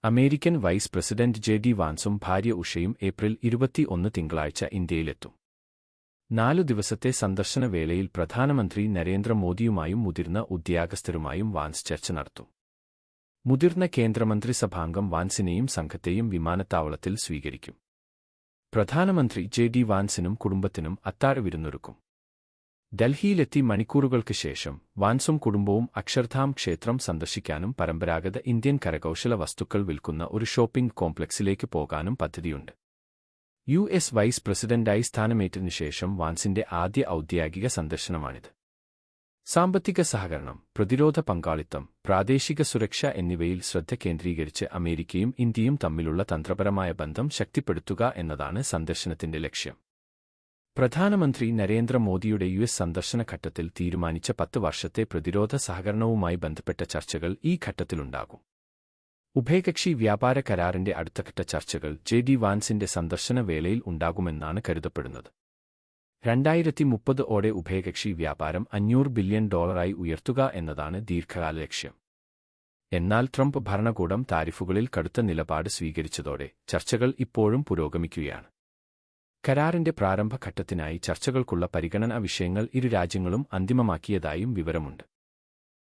American vice president J D. വാൻസും ഭാര്യ ഉഷയും ഏപ്രിൽ 21 തിങ്കളാഴ്ച ഇന്ത്യയിലെത്തും. 4 ദിവസത്തെ സന്ദർശന വേളയിൽ പ്രധാനമന്ത്രി നരേന്ദ്രമോദിയുമായും മുതിർന്ന ഉദ്യോഗസ്ഥരുമായും വാൻസ് ചർച്ച നടത്തും. മുതിർന്ന കേന്ദ്രമന്ത്രിസഭാംഗം വാൻസിനെയും സംഘത്തെയും വിമാനത്താവളത്തിൽ സ്വീകരിക്കും. പ്രധാനമന്ത്രി ജെ.ഡി. വാൻസിനും കുടുംബത്തിനും അത്താഴവിരുന്നൊരുക്കും. ഡൽഹിയിലെത്തി മണിക്കൂറുകൾക്ക് ശേഷം വാൻസും കുടുംബവും അക്ഷർധാം ക്ഷേത്രം സന്ദർശിക്കാനും പരമ്പരാഗത ഇന്ത്യൻ കരകൗശല വസ്തുക്കൾ വിൽക്കുന്ന ഒരു ഷോപ്പിംഗ് കോംപ്ലക്സിലേക്ക് പോകാനും പദ്ധതിയുണ്ട്. യു.എസ്. വൈസ് പ്രസിഡന്റായി സ്ഥാനമേറ്റതിനു ശേഷം വാൻസിന്റെ ആദ്യ ഔദ്യോഗിക സന്ദർശനമാണിത്. സാമ്പത്തിക സഹകരണം, പ്രതിരോധ പങ്കാളിത്തം, പ്രാദേശിക സുരക്ഷ എന്നിവയിൽ ശ്രദ്ധ കേന്ദ്രീകരിച്ച് അമേരിക്കയും ഇന്ത്യയും തമ്മിലുള്ള തന്ത്രപരമായ ബന്ധം ശക്തിപ്പെടുത്തുക എന്നതാണ് സന്ദർശനത്തിന്റെ ലക്ഷ്യം. പ്രധാനമന്ത്രി നരേന്ദ്രമോദിയുടെ യു.എസ്. സന്ദർശന ഘട്ടത്തിൽ തീരുമാനിച്ച 10 വർഷത്തെ പ്രതിരോധ സഹകരണവുമായി ബന്ധപ്പെട്ട ചർച്ചകൾ ഈ ഘട്ടത്തിലുണ്ടാകും. ഉഭയകക്ഷി വ്യാപാര കരാറിന്റെ അടുത്തഘട്ട ചർച്ചകൾ ജെ.ഡി. വാൻസിന്റെ സന്ദർശന വേളയിൽ ഉണ്ടാകുമെന്നാണ് കരുതപ്പെടുന്നത്. 2030 ഓടെ ഉഭയകക്ഷി വ്യാപാരം $500 ബില്യൺ ഉയർത്തുക എന്നതാണ് ദീർഘകാല ലക്ഷ്യം. എന്നാൽ ട്രംപ് ഭരണകൂടം താരിഫുകളിൽ കടുത്ത നിലപാട് സ്വീകരിച്ചതോടെ ചർച്ചകൾ ഇപ്പോഴും പുരോഗമിക്കുകയാണ്. കരാറിന്റെ പ്രാരംഭ ഘട്ടത്തിനായി ചർച്ചകൾക്കുള്ള പരിഗണനാ വിഷയങ്ങൾ ഇരു രാജ്യങ്ങളും അന്തിമമാക്കിയതായും വിവരമുണ്ട്.